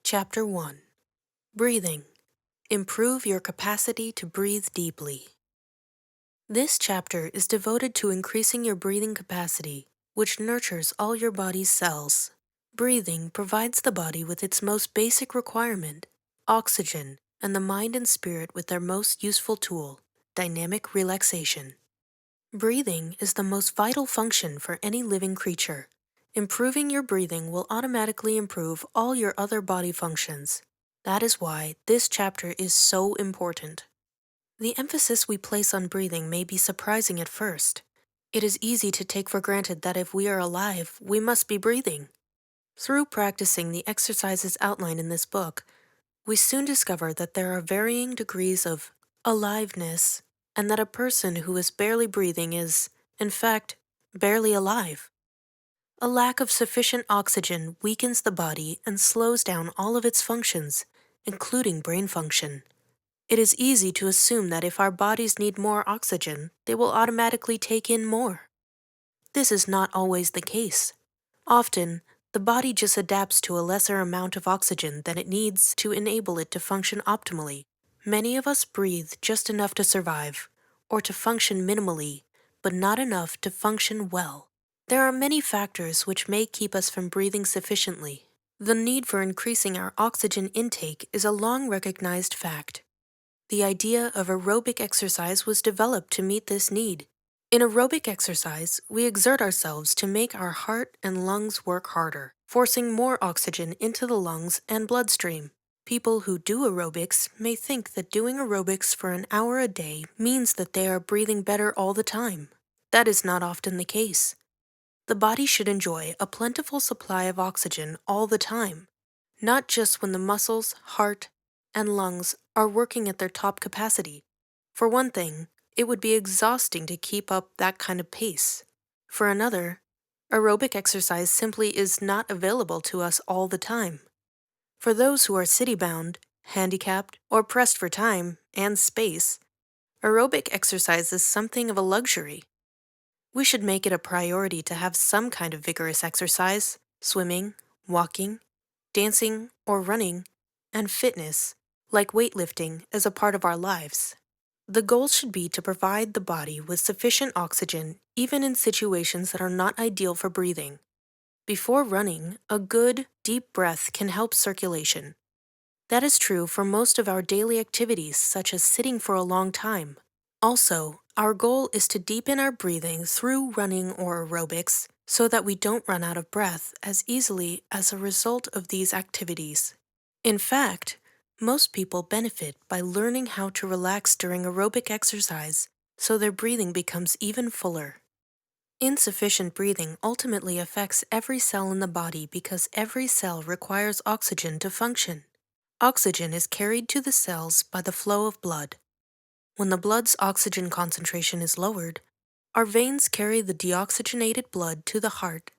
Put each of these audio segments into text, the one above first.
Chapter 1. Breathing. Improve your capacity to breathe deeply. This chapter is devoted to increasing your breathing capacity, which nurtures all your body's cells. Breathing provides the body with its most basic requirement, oxygen, and the mind and spirit with their most useful tool, dynamic relaxation. Breathing is the most vital function for any living creature. Improving your breathing will automatically improve all your other body functions. That is why this chapter is so important. The emphasis we place on breathing may be surprising at first. It is easy to take for granted that if we are alive, we must be breathing. Through practicing the exercises outlined in this book, we soon discover that there are varying degrees of aliveness, and that a person who is barely breathing is, in fact, barely alive. A lack of sufficient oxygen weakens the body and slows down all of its functions, including brain function. It is easy to assume that if our bodies need more oxygen, they will automatically take in more. This is not always the case. Often, the body just adapts to a lesser amount of oxygen than it needs to enable it to function optimally. Many of us breathe just enough to survive, or to function minimally, but not enough to function well. There are many factors which may keep us from breathing sufficiently. The need for increasing our oxygen intake is a long-recognized fact. The idea of aerobic exercise was developed to meet this need. In aerobic exercise, we exert ourselves to make our heart and lungs work harder, forcing more oxygen into the lungs and bloodstream. People who do aerobics may think that doing aerobics for an hour a day means that they are breathing better all the time. That is not often the case. The body should enjoy a plentiful supply of oxygen all the time, not just when the muscles, heart, and lungs are working at their top capacity. For one thing, it would be exhausting to keep up that kind of pace. For another, aerobic exercise simply is not available to us all the time. For those who are city-bound, handicapped, or pressed for time and space, aerobic exercise is something of a luxury. We should make it a priority to have some kind of vigorous exercise, swimming, walking, dancing or running, and fitness, like weightlifting, as a part of our lives. The goal should be to provide the body with sufficient oxygen even in situations that are not ideal for breathing. Before running, a good, deep breath can help circulation. That is true for most of our daily activities, such as sitting for a long time. Also, our goal is to deepen our breathing through running or aerobics so that we don't run out of breath as easily as a result of these activities. In fact, most people benefit by learning how to relax during aerobic exercise so their breathing becomes even fuller. Insufficient breathing ultimately affects every cell in the body because every cell requires oxygen to function. Oxygen is carried to the cells by the flow of blood. When the blood's oxygen concentration is lowered, our veins carry the deoxygenated blood to the heart,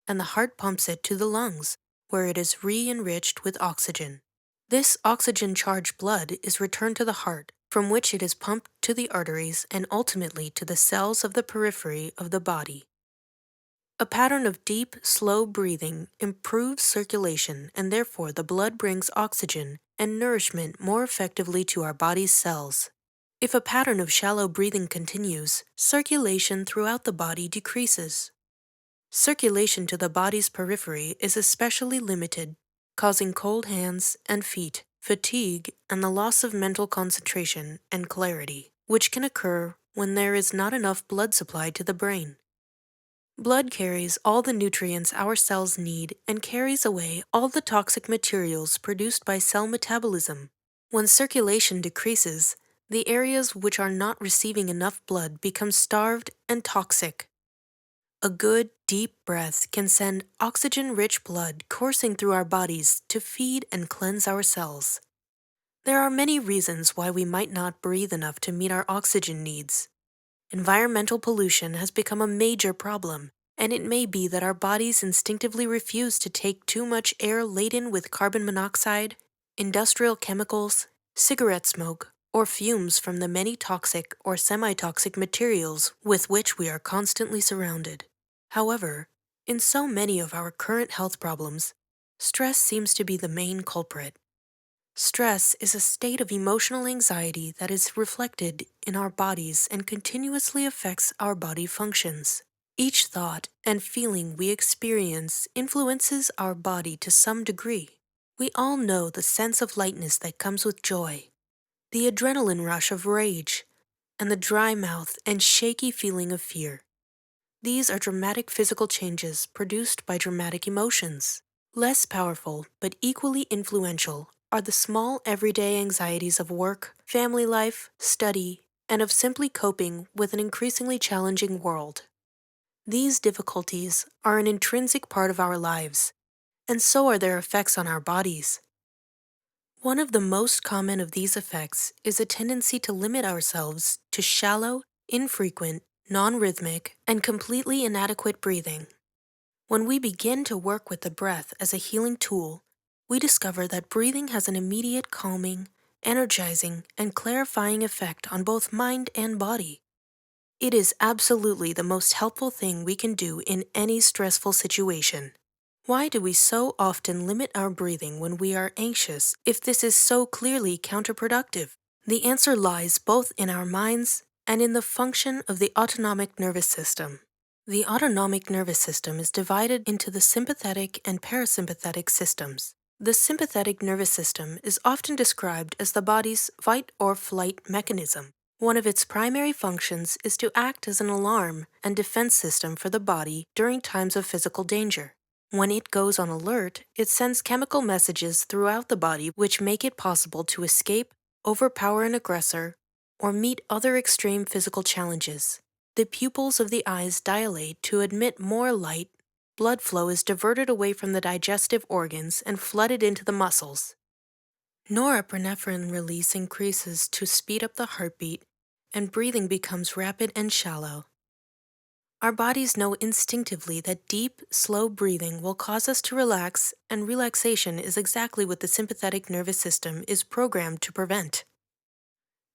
and the heart pumps it to the lungs, where it is re-enriched with oxygen. This oxygen-charged blood is returned to the heart, from which it is pumped to the arteries and ultimately to the cells of the periphery of the body. A pattern of deep, slow breathing improves circulation, and therefore the blood brings oxygen and nourishment more effectively to our body's cells. If a pattern of shallow breathing continues, circulation throughout the body decreases. Circulation to the body's periphery is especially limited, causing cold hands and feet, fatigue, and the loss of mental concentration and clarity, which can occur when there is not enough blood supply to the brain. Blood carries all the nutrients our cells need and carries away all the toxic materials produced by cell metabolism. When circulation decreases, the areas which are not receiving enough blood become starved and toxic. A good, deep breath can send oxygen-rich blood coursing through our bodies to feed and cleanse our cells. There are many reasons why we might not breathe enough to meet our oxygen needs. Environmental pollution has become a major problem, and it may be that our bodies instinctively refuse to take too much air laden with carbon monoxide, industrial chemicals, cigarette smoke, or fumes from the many toxic or semi-toxic materials with which we are constantly surrounded. However, in so many of our current health problems, Stress seems to be the main culprit. Stress is a state of emotional anxiety that is reflected in our bodies and continuously affects our body functions. Each thought and feeling we experience influences our body to some degree. We all know the sense of lightness that comes with joy, the adrenaline rush of rage, and the dry mouth and shaky feeling of fear. These are dramatic physical changes produced by dramatic emotions. Less powerful, but equally influential, are the small everyday anxieties of work, family life, study, and of simply coping with an increasingly challenging world. These difficulties are an intrinsic part of our lives, and so are their effects on our bodies. One of the most common of these effects is a tendency to limit ourselves to shallow, infrequent, non-rhythmic, and completely inadequate breathing. When we begin to work with the breath as a healing tool, we discover that breathing has an immediate calming, energizing, and clarifying effect on both mind and body. It is absolutely the most helpful thing we can do in any stressful situation. Why do we so often limit our breathing when we are anxious if this is so clearly counterproductive? The answer lies both in our minds and in the function of the autonomic nervous system. The autonomic nervous system is divided into the sympathetic and parasympathetic systems. The sympathetic nervous system is often described as the body's fight or flight mechanism. One of its primary functions is to act as an alarm and defense system for the body during times of physical danger. When it goes on alert, it sends chemical messages throughout the body which make it possible to escape, overpower an aggressor, or meet other extreme physical challenges. The pupils of the eyes dilate to admit more light, blood flow is diverted away from the digestive organs and flooded into the muscles. Norepinephrine release increases to speed up the heartbeat, and breathing becomes rapid and shallow. Our bodies know instinctively that deep, slow breathing will cause us to relax, and relaxation is exactly what the sympathetic nervous system is programmed to prevent.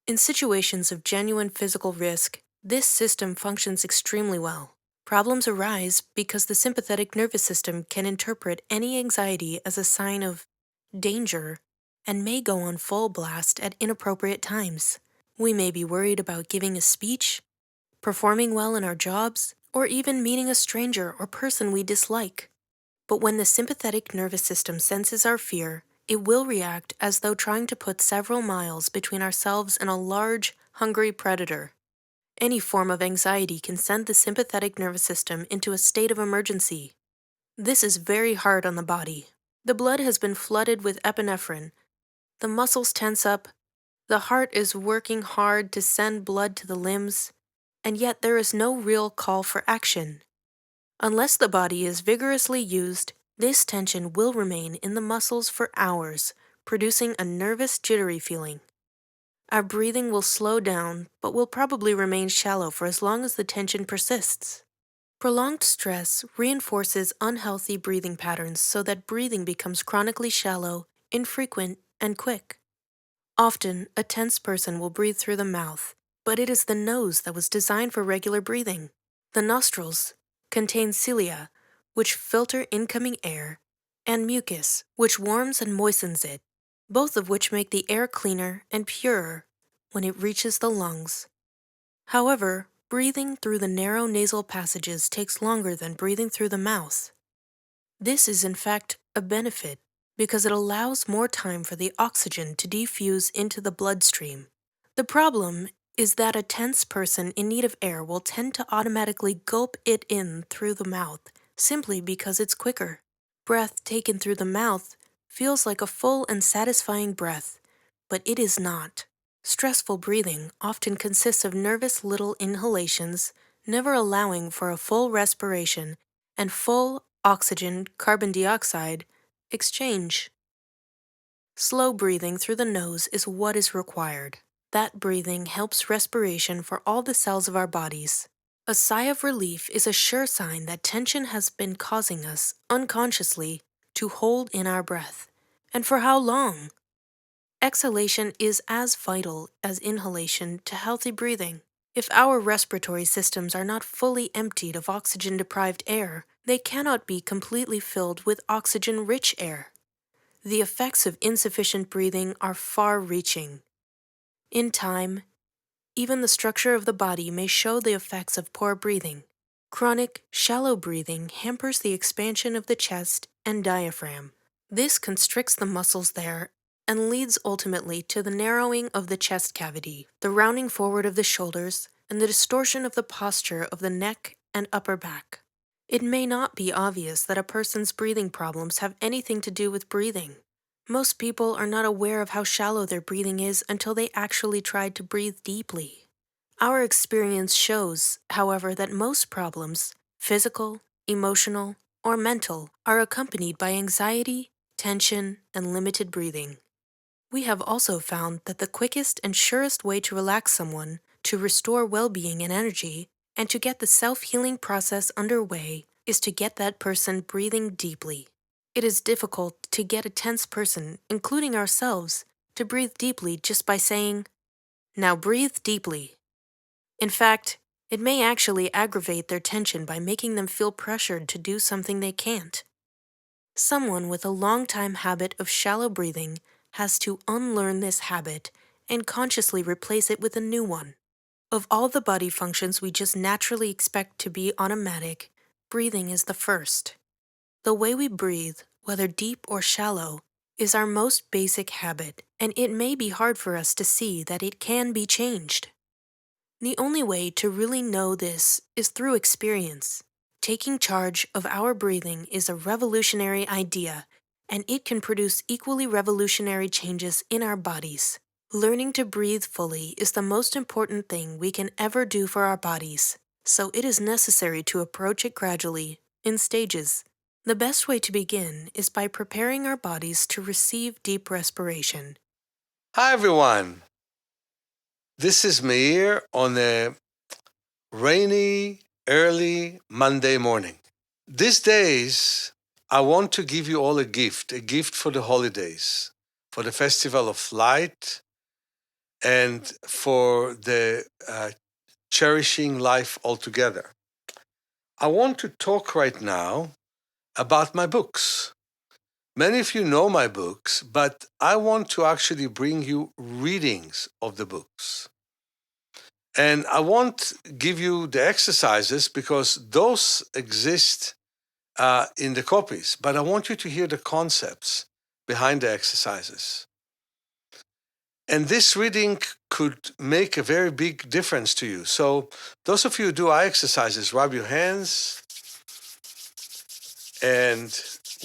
In situations of genuine physical risk, this system functions extremely well. Problems arise because the sympathetic nervous system can interpret any anxiety as a sign of danger and may go on full blast at inappropriate times. We may be worried about giving a speech, performing well in our jobs, or even meeting a stranger or person we dislike. But when the sympathetic nervous system senses our fear, it will react as though trying to put several miles between ourselves and a large, hungry predator. Any form of anxiety can send the sympathetic nervous system into a state of emergency. This is very hard on the body. The blood has been flooded with epinephrine. The muscles tense up. The heart is working hard to send blood to the limbs, and yet there is no real call for action. Unless the body is vigorously used, this tension will remain in the muscles for hours, producing a nervous, jittery feeling. Our breathing will slow down, but will probably remain shallow for as long as the tension persists. Prolonged stress reinforces unhealthy breathing patterns so that breathing becomes chronically shallow, infrequent, and quick. Often, a tense person will breathe through the mouth, but it is the nose that was designed for regular breathing. The nostrils contain cilia, which filter incoming air, and mucus, which warms and moistens it, both of which make the air cleaner and purer when it reaches the lungs. However, breathing through the narrow nasal passages takes longer than breathing through the mouth. This is in fact a benefit because it allows more time for the oxygen to diffuse into the bloodstream. The problem is that a tense person in need of air will tend to automatically gulp it in through the mouth simply because it's quicker. Breath taken through the mouth feels like a full and satisfying breath, but it is not. Stressful breathing often consists of nervous little inhalations, never allowing for a full respiration and full oxygen carbon dioxide exchange. Slow breathing through the nose is what is required. That breathing helps respiration for all the cells of our bodies. A sigh of relief is a sure sign that tension has been causing us, unconsciously, to hold in our breath. And for how long? Exhalation is as vital as inhalation to healthy breathing. If our respiratory systems are not fully emptied of oxygen-deprived air, they cannot be completely filled with oxygen-rich air. The effects of insufficient breathing are far-reaching. In time, even the structure of the body may show the effects of poor breathing. Chronic, shallow breathing hampers the expansion of the chest and diaphragm. This constricts the muscles there and leads ultimately to the narrowing of the chest cavity, the rounding forward of the shoulders, and the distortion of the posture of the neck and upper back. It may not be obvious that a person's breathing problems have anything to do with breathing. Most people are not aware of how shallow their breathing is until they actually tried to breathe deeply. Our experience shows, however, that most problems, physical, emotional, or mental, are accompanied by anxiety, tension, and limited breathing. We have also found that the quickest and surest way to relax someone, to restore well-being and energy, and to get the self-healing process underway is to get that person breathing deeply. It is difficult to get a tense person, including ourselves, to breathe deeply just by saying, "Now breathe deeply." In fact, it may actually aggravate their tension by making them feel pressured to do something they can't. Someone with a long-time habit of shallow breathing has to unlearn this habit and consciously replace it with a new one. Of all the body functions we just naturally expect to be automatic, breathing is the first. The way we breathe, whether deep or shallow, is our most basic habit, and it may be hard for us to see that it can be changed. The only way to really know this is through experience. Taking charge of our breathing is a revolutionary idea, and it can produce equally revolutionary changes in our bodies. Learning to breathe fully is the most important thing we can ever do for our bodies, so it is necessary to approach it gradually, in stages. The best way to begin is by preparing our bodies to receive deep respiration. Hi everyone, this is Meir on a rainy, early Monday morning. These days, I want to give you all a gift for the holidays, for the Festival of Light, and for the cherishing life altogether. I want to talk right now about my books. Many of you know my books, but I want to actually bring you readings of the books. And I won't give you the exercises because those exist in the copies, but I want you to hear the concepts behind the exercises. And this reading could make a very big difference to you. So those of you who do eye exercises, rub your hands and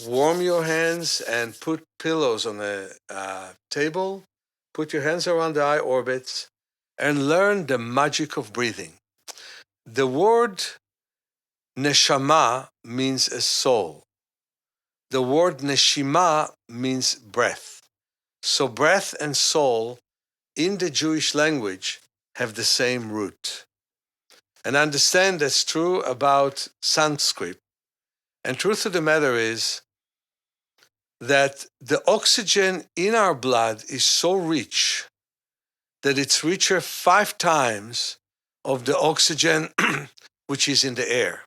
warm your hands and put pillows on the table. Put your hands around the eye orbits and learn the magic of breathing. The word neshama means a soul. The word neshima means breath. So breath and soul in the Jewish language have the same root. And understand that's true about Sanskrit. And truth of the matter is that the oxygen in our blood is so rich that it's richer 5 times of the oxygen which is in the air.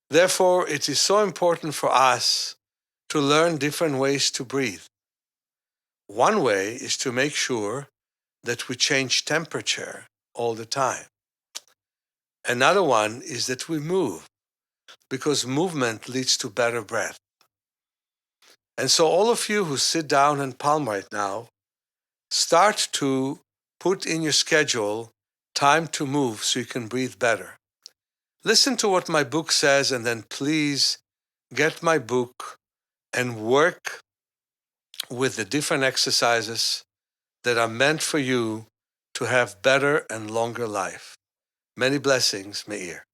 Therefore, it is so important for us to learn different ways to breathe. One way is to make sure that we change temperature all the time. Another one is that we move, because movement leads to better breath. And so all of you who sit down and palm right now, start to put in your schedule time to move so you can breathe better. Listen to what my book says, and then please get my book and work with the different exercises that are meant for you to have better and longer life. Many blessings, Meir.